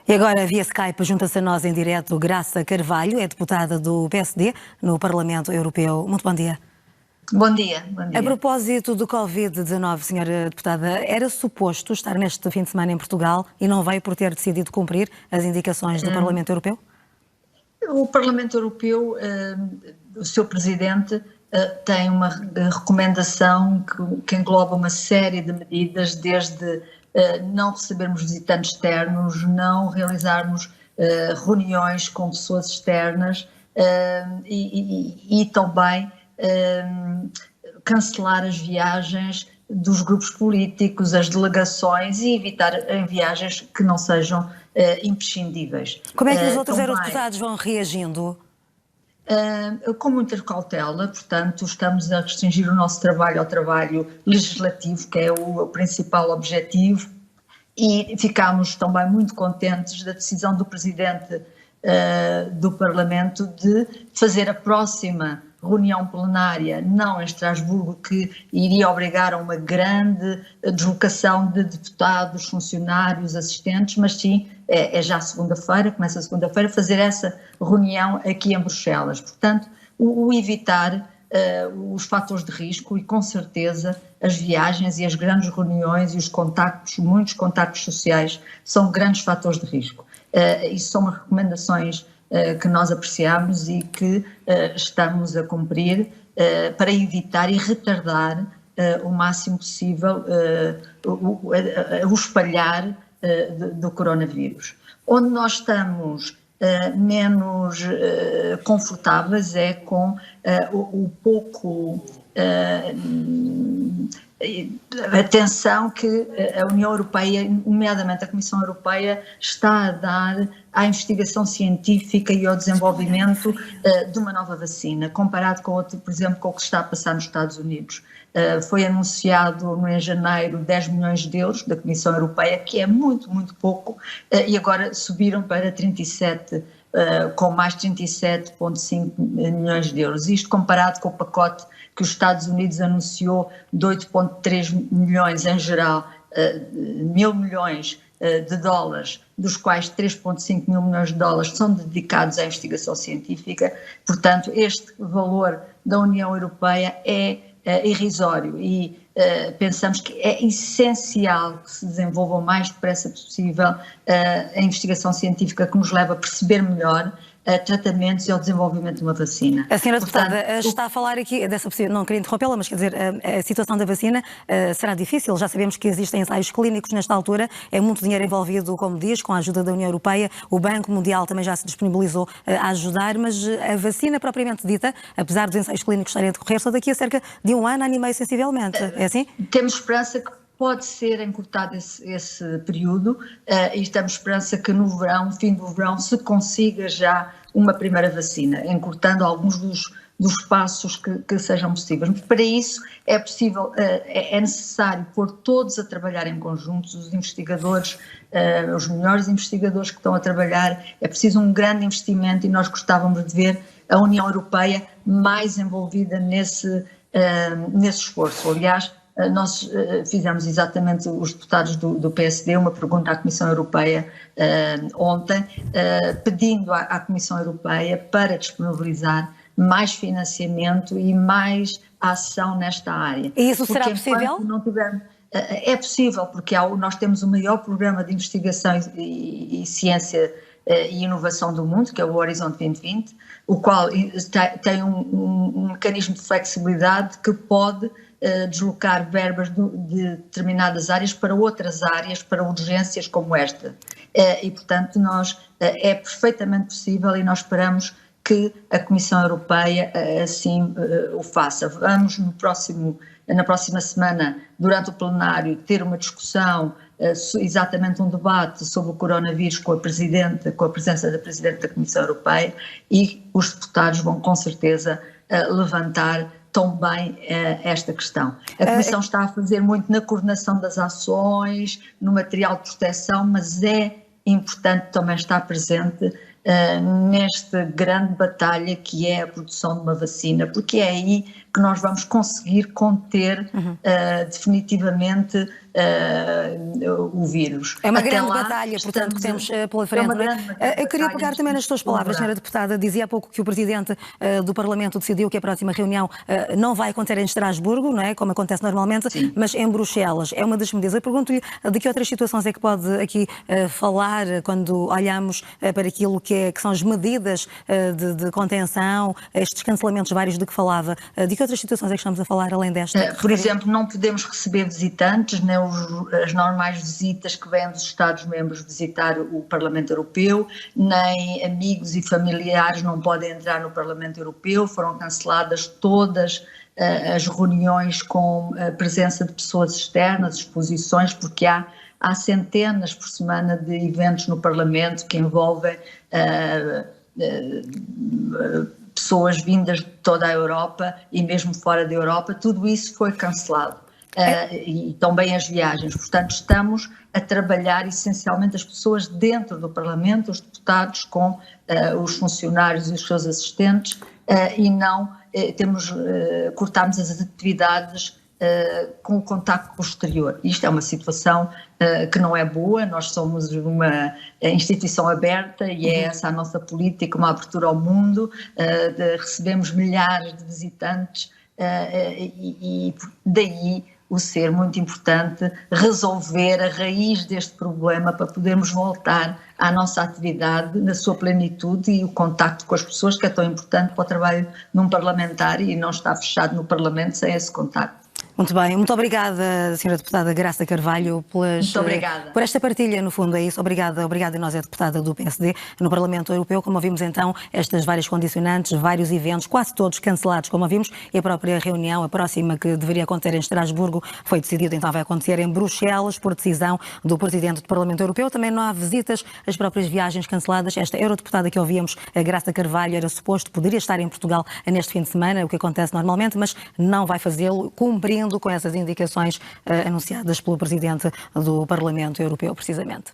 E agora, via Skype, junta-se a nós em direto Graça Carvalho, é deputada do PSD no Parlamento Europeu. Muito bom dia. Bom dia, bom dia. A propósito do Covid-19, senhora deputada, era suposto estar neste fim de semana em Portugal e não veio por ter decidido cumprir as indicações do Parlamento Europeu? O Parlamento Europeu, o seu Presidente, tem uma recomendação que engloba uma série de medidas, desde não recebermos visitantes externos, não realizarmos reuniões com pessoas externas e também cancelar as viagens dos grupos políticos, as delegações e evitar viagens que não sejam imprescindíveis. Como é que os outros eurodeputados vão reagindo? Com muita cautela, portanto, estamos a restringir o nosso trabalho ao trabalho legislativo, que é o principal objetivo, e ficámos também muito contentes da decisão do Presidente do Parlamento de fazer a próxima reunião plenária, não em Estrasburgo, que iria obrigar a uma grande deslocação de deputados, funcionários, assistentes, mas sim, é já segunda-feira, começa segunda-feira, fazer essa reunião aqui em Bruxelas. Portanto, o evitar os fatores de risco e, com certeza, as viagens e as grandes reuniões e os contactos, muitos contactos sociais, são grandes fatores de risco. Isso são recomendações que nós apreciamos e que estamos a cumprir para evitar e retardar o máximo possível o espalhar do coronavírus. Onde nós estamos menos confortáveis é com o pouco atenção que a União Europeia, nomeadamente a Comissão Europeia, está a dar à investigação científica e ao desenvolvimento de uma nova vacina, comparado com outro, por exemplo, com o que está a passar nos Estados Unidos. Foi anunciado em janeiro 10 milhões de euros da Comissão Europeia, que é muito, muito pouco, e agora subiram para 37, com mais 37,5 milhões de euros. Isto comparado com o pacote que os Estados Unidos anunciou de 8,3 milhões em geral, 1.000 milhões de dólares, dos quais 3,5 mil milhões de dólares são dedicados à investigação científica. Portanto, este valor da União Europeia é irrisório e pensamos que é essencial que se desenvolva o mais depressa possível a investigação científica que nos leva a perceber melhor tratamentos e ao desenvolvimento de uma vacina. A senhora deputada está a falar aqui dessa possível, não queria interrompê-la, mas quer dizer, a situação da vacina será difícil, já sabemos que existem ensaios clínicos nesta altura, é muito dinheiro envolvido, como diz, com a ajuda da União Europeia, o Banco Mundial também já se disponibilizou a ajudar, mas a vacina propriamente dita, apesar dos ensaios clínicos estarem a decorrer, só daqui a cerca de um ano e meio sensivelmente, é assim? Temos esperança que pode ser encurtado esse período e temos esperança que no verão, fim do verão, se consiga já uma primeira vacina, encurtando alguns dos passos que sejam possíveis. Mas para isso é possível, é necessário pôr todos a trabalhar em conjunto, os investigadores, os melhores investigadores que estão a trabalhar, é preciso um grande investimento e nós gostávamos de ver a União Europeia mais envolvida nesse esforço. Aliás, nós fizemos exatamente, os deputados do PSD, uma pergunta à Comissão Europeia ontem, pedindo à Comissão Europeia para disponibilizar mais financiamento e mais ação nesta área. E isso será possível? Não tivermos, é possível, porque nós temos o maior programa de investigação e ciência e inovação do mundo, que é o Horizonte 2020, o qual tem um mecanismo de flexibilidade que pode deslocar verbas de determinadas áreas para outras áreas, para urgências como esta. E, portanto, é perfeitamente possível e nós esperamos que a Comissão Europeia assim o faça. Vamos na próxima semana, durante o plenário, ter uma discussão, exatamente um debate sobre o coronavírus com a presença da Presidente da Comissão Europeia, e os deputados vão com certeza levantar também esta questão. A Comissão está a fazer muito na coordenação das ações, no material de proteção, mas é importante também estar presente nesta grande batalha que é a produção de uma vacina, porque é aí que nós vamos conseguir conter definitivamente o vírus. É uma grande batalha, portanto, que temos pela frente. Eu queria pegar também nas suas palavras, senhora deputada. Dizia há pouco que o Presidente do Parlamento decidiu que a próxima reunião não vai acontecer em Estrasburgo, não é? Como acontece normalmente, sim, mas em Bruxelas. É uma das medidas. Eu pergunto-lhe de que outras situações é que pode aqui falar quando olhamos para aquilo que são as medidas de contenção, estes cancelamentos vários de que falava. De que outras situações é que estamos a falar além desta? Por exemplo, não podemos receber visitantes, nem as normais visitas que vêm dos Estados-membros visitar o Parlamento Europeu, nem amigos e familiares não podem entrar no Parlamento Europeu. Foram canceladas todas as reuniões com a presença de pessoas externas, exposições, porque há centenas por semana de eventos no Parlamento que envolvem pessoas vindas de toda a Europa e mesmo fora da Europa. Tudo isso foi cancelado. E também as viagens. Portanto, estamos a trabalhar essencialmente as pessoas dentro do Parlamento, os deputados com os funcionários e os seus assistentes, e não cortarmos as atividades com o contacto com o exterior. Isto é uma situação que não é boa. Nós somos uma instituição aberta e é essa a nossa política, uma abertura ao mundo, recebemos milhares de visitantes e daí o ser muito importante resolver a raiz deste problema para podermos voltar à nossa atividade na sua plenitude e o contacto com as pessoas, que é tão importante para o trabalho num parlamentar, e não está fechado no Parlamento sem esse contacto. Muito bem, muito obrigada, Sra. Deputada Graça Carvalho, por esta partilha, no fundo, é isso. Obrigada, e nós é deputada do PSD no Parlamento Europeu. Como ouvimos então, estas várias condicionantes, vários eventos, quase todos cancelados, como ouvimos, e a própria reunião, a próxima que deveria acontecer em Estrasburgo, foi decidido, então vai acontecer em Bruxelas, por decisão do Presidente do Parlamento Europeu. Também não há visitas, as próprias viagens canceladas. Esta eurodeputada que ouvíamos, a Graça Carvalho, era suposto, poderia estar em Portugal neste fim de semana, o que acontece normalmente, mas não vai fazê-lo, cumprindo com essas indicações anunciadas pelo Presidente do Parlamento Europeu, precisamente.